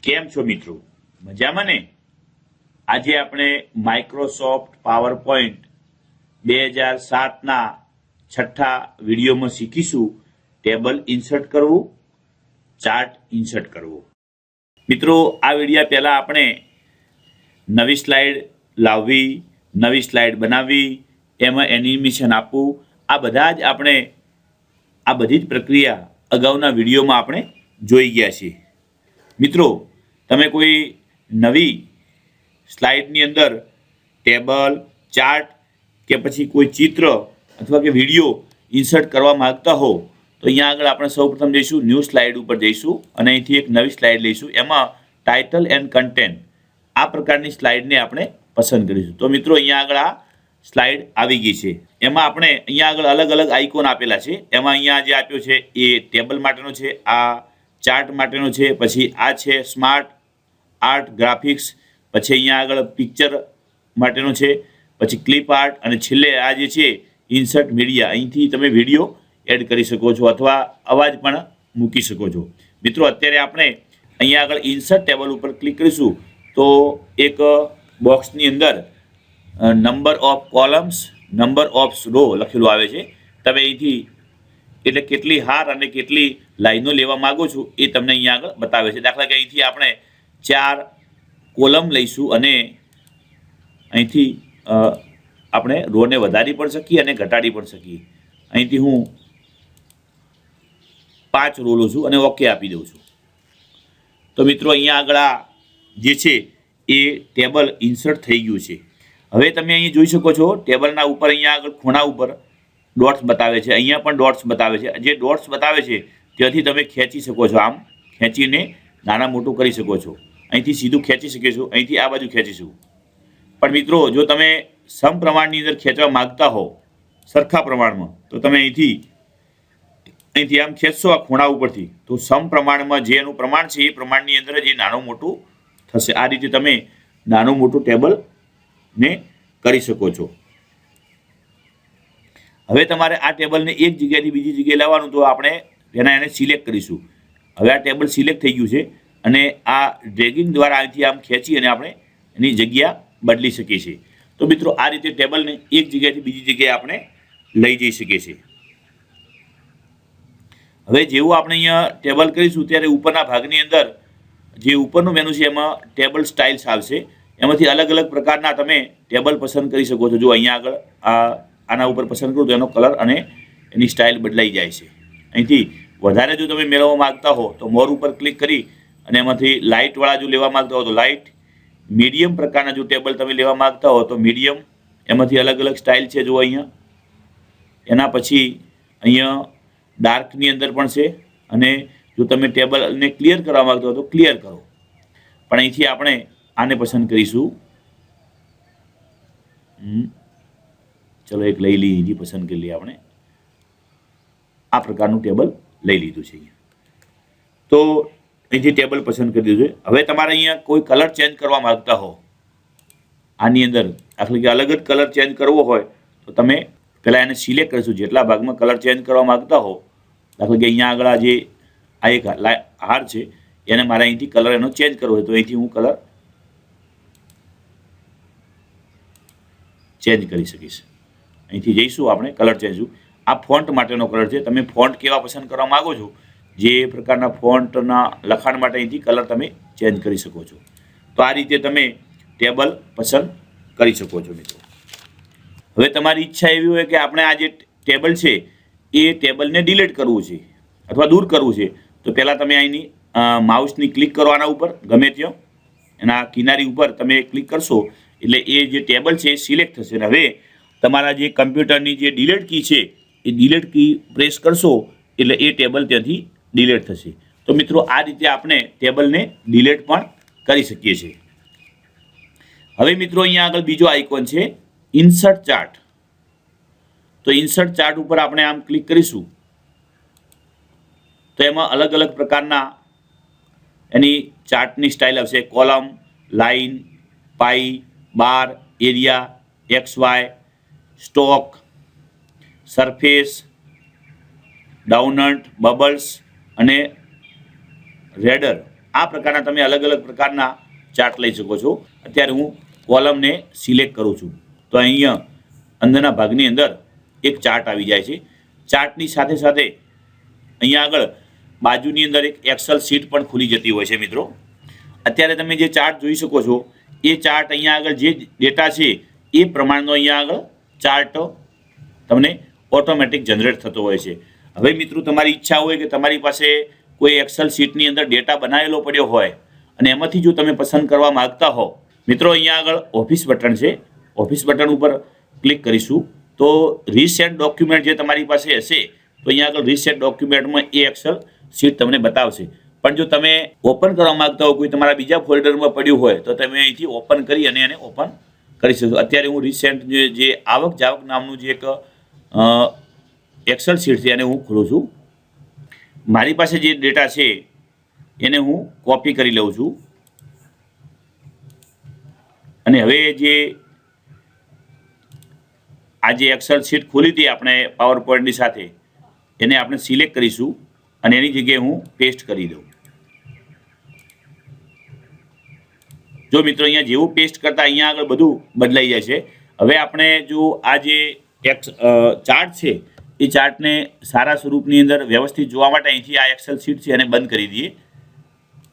કેમ છો મિત્રો? મજામાં ને? આજે આપણે માઇક્રોસોફ્ટ પાવરપોઈન્ટ 2007ના છઠ્ઠા વિડીયોમાં શીખીશું ટેબલ ઇન્સર્ટ કરવું, ચાર્ટ ઇન્સર્ટ કરવું. મિત્રો, આ વિડીયા પહેલા આપણે નવી સ્લાઇડ લાવવી, નવી સ્લાઇડ બનાવવી, એમાં એનિમેશન આપવું, આ બધા જ આપણે આ બધી જ પ્રક્રિયા અગાઉના વિડીયોમાં આપણે જોઈ ગયા છીએ. મિત્રો, તમે કોઈ નવી સ્લાઇડની અંદર ટેબલ, ચાર્ટ કે પછી કોઈ ચિત્ર અથવા કે વિડીયો ઇન્સર્ટ કરવા માંગતા હો તો અહીંયા આગળ આપણે સૌપ્રથમ જઈશું, ન્યૂ સ્લાઇડ ઉપર જઈશું અને અહીંથી એક નવી સ્લાઇડ લઈશું. એમાં ટાઇટલ એન્ડ કન્ટેન્ટ આ પ્રકારની સ્લાઇડને આપણે પસંદ કરીશું. તો મિત્રો, અહીંયા આગળ આ સ્લાઇડ આવી ગઈ છે. એમાં આપણે અહીંયા આગળ અલગ અલગ આઇકોન આપેલા છે. એમાં અહીંયા જે આપ્યો છે એ ટેબલ માટેનો છે, આ ચાર્ટ માટેનો છે, પછી આ છે સ્માર્ટ આર્ટ ગ્રાફિક્સ, પછી અહીંયા આગળ પિક્ચર માટેનો છે, પછી ક્લિપ આર્ટ અને છેલ્લે આ જે છે ઇન્સર્ટ મીડિયા. અહીંથી તમે વિડીયો એડ કરી શકો છો અથવા અવાજ પણ મૂકી શકો છો. મિત્રો, અત્યારે આપણે અહીંયા આગળ ઇન્સર્ટ ટેબલ ઉપર ક્લિક કરીશું તો એક બોક્સની અંદર number of columns, number of row લખેલું આવે છે. તમે અહીંથી એટલે કેટલી હાર અને કેટલી લાઈનો લેવા માગો છો એ તમને અહીંયા આગળ બતાવે છે. દાખલા કે અહીંથી આપણે 4 કોલમ લઈશું અને અહીંથી આપણે રોને વધારી પણ શકીએ અને ઘટાડી પણ શકીએ. અહીંથી હું 5 રો લઉં છું અને ઓકે આપી દઉં છું. તો મિત્રો, અહીંયા આગળ આ જે છે એ ટેબલ ઇન્સર્ટ થઈ ગયું છે. હવે તમે અહીં જોઈ શકો છો ટેબલના ઉપર અહીંયા આગળ ખૂણા ઉપર ડોટ્સ બતાવે છે. અહીંયા પણ ડોટ્સ બતાવે છે. જે ડોટ્સ બતાવે છે ત્યાંથી તમે ખેંચી શકો છો. આમ ખેંચીને નાના મોટું કરી શકો છો. અહીંથી સીધું ખેંચી શકીશું, અહીંથી આ બાજુ ખેંચીશું. પણ મિત્રો, જો તમે સમપ્રમાણની અંદર ખેંચવા માગતા હો સરખા પ્રમાણમાં તો તમે અહીંથી આમ ખેંચશો આ ખૂણા ઉપરથી તો સમપ્રમાણમાં જે એનું પ્રમાણ છે એ પ્રમાણની અંદર જ એ નાનું મોટું થશે. આ રીતે તમે નાનું મોટું ટેબલને કરી શકો છો. હવે તમારે આ ટેબલને એક જગ્યાએથી બીજી જગ્યાએ લાવવાનું તો આપણે એને સિલેક્ટ કરીશું. હવે આ ટેબલ સિલેક્ટ થઈ ગયું છે અને આ ડ્રેગિંગ દ્વારા અહીંથી આમ ખેંચી અને આપણે એની જગ્યા બદલી શકીએ છીએ. તો મિત્રો, આ રીતે ટેબલને એક જગ્યાએથી બીજી જગ્યાએ આપણે લઈ જઈ શકીએ છીએ. હવે જેવું આપણે અહીંયા ટેબલ કરીશું ત્યારે ઉપરના ભાગની અંદર જે ઉપરનું મેનુ છે એમાં ટેબલ સ્ટાઇલ્સ આવશે. એમાંથી અલગ અલગ પ્રકારના તમે ટેબલ પસંદ કરી શકો છો. જો અહીંયા આગળ આના ઉપર પસંદ કરો તો એનો કલર અને એની સ્ટાઇલ બદલાઈ જાય છે. અહીંથી વધારે જો તમે મેળવવા માગતા હો તો મોર ઉપર ક્લિક કરી અને એમાંથી લાઇટવાળા જો લેવા માગતા હો તો લાઇટ, મીડિયમ પ્રકારના જો ટેબલ તમે લેવા માગતા હો તો મીડિયમ. એમાંથી અલગ અલગ સ્ટાઇલ છે જો અહીંયા. એના પછી અહીંયા ડાર્કની અંદર પણ છે અને જો તમે ટેબલને ક્લિયર કરવા માગતા હો તો ક્લિયર કરો. પણ અહીંથી આપણે આને પસંદ કરીશું. ચલો એક લઈ લઈએ, અહીંથી પસંદ કરી લઈએ આપણે. આ પ્રકારનું ટેબલ લઈ લીધું છે અહીંયા. તો અહીંથી ટેબલ પસંદ કરી દીધું છે. હવે તમારે અહીંયા કોઈ કલર ચેન્જ કરવા માગતા હો આની અંદર, દાખલા કે અલગ જ કલર ચેન્જ કરવો હોય તો તમે પહેલાં એને સિલેક્ટ કરીશું. જેટલા ભાગમાં કલર ચેન્જ કરવા માગતા હો, દાખલા કે અહીંયા આગળ આ એક હાર છે એને મારે અહીંથી કલર એનો ચેન્જ કરવો હોય તો અહીંથી હું કલર ચેન્જ કરી શકીશ. અહીંથી જઈશું આપણે કલર ચેન્જ. આ ફોન્ટ માટેનો કલર છે. તમે ફોન્ટ કેવા પસંદ કરવા માગો છો જે પ્રકારના ફોન્ટના લખાણ માટે અહીંથી કલર તમે ચેન્જ કરી શકો છો. તો આ રીતે તમે ટેબલ પસંદ કરી શકો છો મિત્રો. હવે તમારી ઈચ્છા એવી હોય કે આપણે આ જે ટેબલ છે એ ટેબલને ડિલીટ કરવું છે અથવા દૂર કરવું છે તો પહેલાં તમે અહીંની માઉસની ક્લિક કરો આના ઉપર, ગમે ત્યાં એના કિનારી ઉપર તમે ક્લિક કરશો એટલે એ જે ટેબલ છે એ સિલેક્ટ થશે. અને હવે તમારા જે કમ્પ્યુટરની જે ડિલીટ કી છે એ ડિલીટ કી પ્રેસ કરશો એટલે એ ટેબલ ત્યાંથી ડિલીટ થશે. તો મિત્રો, આ રીતે આપણે ટેબલને ડિલીટ પણ કરી શકીએ છીએ. હવે મિત્રો, અહીંયા આગળ બીજો આઇકોન છે ઇન્સર્ટ ચાર્ટ. તો ઇન્સર્ટ ચાર્ટ ઉપર આપણે આમ ક્લિક કરીશું તો એમાં અલગ અલગ પ્રકારના એની ચાર્ટની સ્ટાઇલ આવશે. Column, line, pie, bar, area, XY, stock, surface, doughnut, bubbles અને રેડર આ પ્રકારના તમે અલગ અલગ પ્રકારના ચાર્ટ લઈ શકો છો. અત્યારે હું કોલમને સિલેક્ટ કરું છું તો અહીંયા અંદરના ભાગની અંદર એક ચાર્ટ આવી જાય છે. ચાર્ટની સાથે સાથે અહીંયા આગળ બાજુની અંદર એક એક્સેલ શીટ પણ ખુલી જતી હોય છે મિત્રો. અત્યારે તમે જે ચાર્ટ જોઈ શકો છો એ ચાર્ટ અહીંયા આગળ જે ડેટા છે એ પ્રમાણનો અહીંયા આગળ ચાર્ટ તમને ઓટોમેટિક જનરેટ થતો હોય છે. હવે મિત્રો તમારી ઈચ્છા હોય કે તમારી પાસે કોઈ એક્સેલ શીટની અંદર ડેટા બનાવેલો પડ્યો હોય અને એમાંથી જો તમે પસંદ કરવા માગતા હો મિત્રો, અહીંયા આગળ ઓફિસ બટન છે. ઓફિસ બટન ઉપર ક્લિક કરીશું તો રીસેટ ડોક્યુમેન્ટ જે તમારી પાસે હશે તો અહીંયા આગળ રીસેટ ડોક્યુમેન્ટમાં એ એક્સેલ શીટ તમને બતાવશે. પણ જો તમે ઓપન કરવા માંગતા હો, કોઈ તમારા બીજા ફોલ્ડરમાં પડ્યું હોય તો તમે અહીંથી ઓપન કરી અને એને ઓપન કરી શકશો. અત્યારે હું રિસેન્ટ જે આવક જાવક નામનું જે એક એક્સેલ શીટ છે એને હું ખોલું છું. મારી પાસે જે ડેટા છે એને હું કોપી કરી લઉં છું અને હવે જે આ જે એક્સેલ શીટ ખોલી હતી આપણે પાવર પોઈન્ટની સાથે એને આપણે સિલેક્ટ કરીશું અને એની જગ્યાએ હું પેસ્ટ કરી દઉં. જો મિત્રો અહીંયા જેવું પેસ્ટ કરતા અહીંયા આગળ બધું બદલાઈ જાય છે. હવે આપણે જો આ જે ચાર્ટ છે એ ચાર્ટને સારા સ્વરૂપની અંદર વ્યવસ્થિત જોવા માટે અહીંથી આ એક્સેલ શીટ છે એને બંધ કરી દઈએ,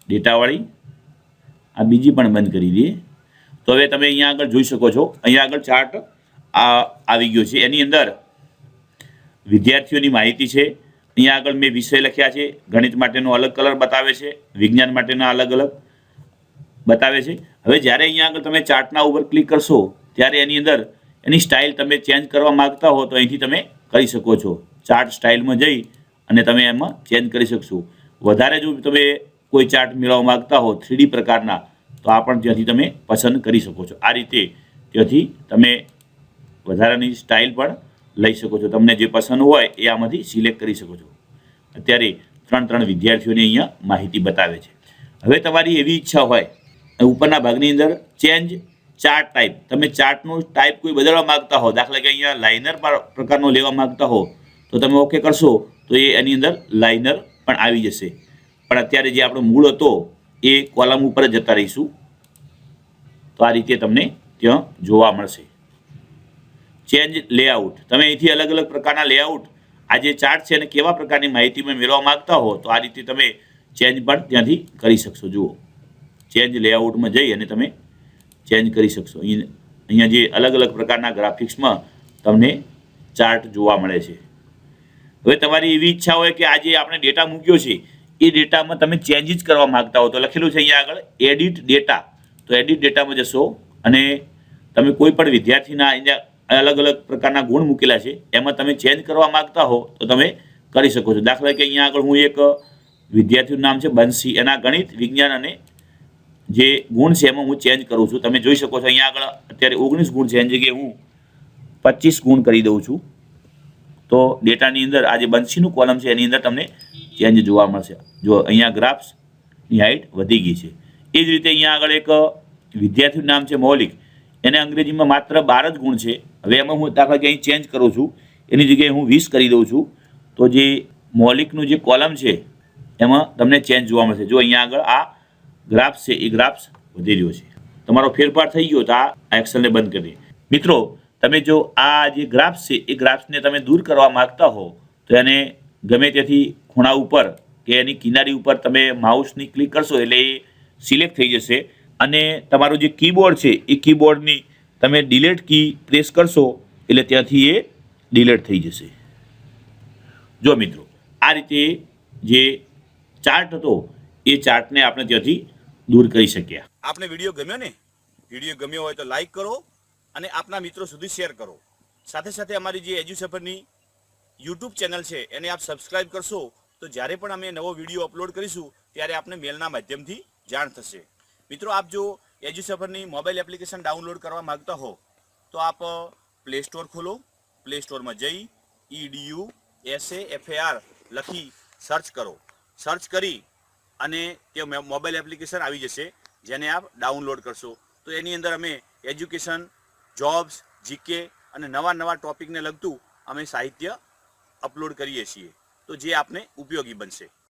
ડેટાવાળી આ બીજી પણ બંધ કરી દઈએ. તો હવે તમે અહીંયા આગળ જોઈ શકો છો અહીંયા આગળ ચાર્ટ આવી ગયો છે. એની અંદર વિદ્યાર્થીઓની માહિતી છે. અહીંયા આગળ મેં વિષય લખ્યા છે. ગણિત માટેનો અલગ કલર બતાવે છે, વિજ્ઞાન માટેના અલગ અલગ બતાવે છે. હવે જ્યારે અહીંયા આગળ તમે ચાર્ટના ઉપર ક્લિક કરશો ત્યારે એની અંદર એની સ્ટાઇલ તમે ચેન્જ કરવા માગતા હો તો અહીંથી તમે કરી શકો છો. ચાર્ટ સ્ટાઇલમાં જઈ અને તમે એમાં ચેન્જ કરી શકશો. વધારે જો તમે કોઈ ચાર્ટ મેળવવા માગતા હો 3D પ્રકારના તો આ પણ ત્યાંથી તમે પસંદ કરી શકો છો. આ રીતે ત્યાંથી તમે વધારાની સ્ટાઇલ પણ લઈ શકો છો. તમને જે પસંદ હોય એ આમાંથી સિલેક્ટ કરી શકો છો. અત્યારે 3 વિદ્યાર્થીઓની અહીંયા માહિતી બતાવે છે. હવે તમારી એવી ઈચ્છા હોય ઉપરના ભાગની અંદર ચેન્જ ચાર્ટ ટાઈપ, તમે ચાર્ટનું ટાઈપ કોઈ બદલવા માગતા હો, દાખલા કે અહીંયા લાઇનર પ્રકારનો લેવા માગતા હો તો તમે ઓકે કરશો તો એની અંદર લાઇનર પણ આવી જશે. પણ અત્યારે જે આપણો મૂળ હતો એ કોલમ ઉપર જ જતા રહીશું તો આ રીતે તમને ત્યાં જોવા મળશે. ચેન્જ લેઆઉટ, તમે અહીંથી અલગ અલગ પ્રકારના લેઆઉટ આ જે ચાર્ટ છે અને કેવા પ્રકારની માહિતી મેળવવા માગતા હો તો આ રીતે તમે ચેન્જ પણ ત્યાંથી કરી શકશો. જુઓ, ચેન્જ લેઆઉટમાં જઈ અને તમે ચેન્જ કરી શકશો. અહીંયા જે અલગ અલગ પ્રકારના ગ્રાફિક્સમાં તમને ચાર્ટ જોવા મળે છે. હવે તમારી એવી ઈચ્છા હોય કે આ જે આપણે ડેટા મૂક્યો છે એ ડેટામાં તમે ચેન્જ જ કરવા માગતા હો તો લખેલું છે અહીંયા આગળ એડિટ ડેટા. તો એડિટ ડેટામાં જશો અને તમે કોઈ પણ વિદ્યાર્થીના અહીંયા અલગ અલગ પ્રકારના ગુણ મૂકેલા છે એમાં તમે ચેન્જ કરવા માગતા હો તો તમે કરી શકો છો. દાખલા કે અહીંયા આગળ હું એક વિદ્યાર્થીનું નામ છે બંસી, એના ગણિત વિજ્ઞાન અને જે ગુણ છે એમાં હું ચેન્જ કરું છું. તમે જોઈ શકો છો અહીંયા આગળ અત્યારે 19 ગુણ છે એની જગ્યાએ હું 25 ગુણ કરી દઉં છું તો ડેટાની અંદર આ જે બંસીનું કોલમ છે એની અંદર તમને ચેન્જ જોવા મળશે. જો અહીંયા ગ્રાફ્સની હાઇટ વધી ગઈ છે. એ જ રીતે અહીંયા આગળ એક વિદ્યાર્થીનું નામ છે મૌલિક, એને અંગ્રેજીમાં માત્ર 12 જ ગુણ છે. હવે એમાં હું દાખલા કે અહીં ચેન્જ કરું છું, એની જગ્યાએ હું 20 કરી દઉં છું તો જે મૌલિકનું જે કોલમ છે એમાં તમને ચેન્જ જોવા મળશે. જો અહીંયા આગળ આ ગ્રાફ્સ છે એ ગ્રાફ્સ વધી રહ્યો છે. તમારો ફેરફાર થઈ ગયો તો આ એક્સેલને બંધ કરી દે. મિત્રો, તમે જો આ જે ગ્રાફ્સ છે એ ગ્રાફ્સને તમે દૂર કરવા માગતા હો તો એને ગમે ત્યાંથી ખૂણા ઉપર કે એની કિનારી ઉપર તમે માઉસની ક્લિક કરશો એટલે એ સિલેક્ટ થઈ જશે અને તમારું જે કીબોર્ડ છે એ કીબોર્ડની તમે ડિલીટ કી પ્રેસ કરશો એટલે ત્યાંથી એ ડિલીટ થઈ જશે. જો મિત્રો, આ રીતે જે ચાર્ટ હતો એ ચાર્ટને આપણે ત્યાંથી દૂર કરી શક્યા. આપને વિડીયો ગમ્યો ને? વિડીયો ગમ્યો હોય તો લાઈક કરો અને આપના મિત્રો સુધી શેર કરો. સાથે સાથે અમારી જે એજ્યુસફરની યુટ્યુબ ચેનલ છે એને આપ સબસ્ક્રાઇબ કરશો તો જ્યારે પણ અમે નવો વિડીયો અપલોડ કરીશું ત્યારે આપને મેલના માધ્યમથી જાણ થશે. મિત્રો, આપ જો એજ્યુસફરની મોબાઈલ એપ્લિકેશન ડાઉનલોડ કરવા માંગતા હો તો આપ પ્લે સ્ટોર ખોલો. પ્લે સ્ટોરમાં જઈ EDUSAFAR લખી સર્ચ કરો. સર્ચ કરી અને તે મોબાઈલ એપ્લિકેશન આવી જશે જેને આપ ડાઉનલોડ કરશો તો એની અંદર અમે એજ્યુકેશન, જોબ્સ, જીકે અને નવા ટોપિકને લગતું અમે સાહિત્ય અપલોડ કરીએ છીએ તો જે આપને ઉપયોગી બનશે.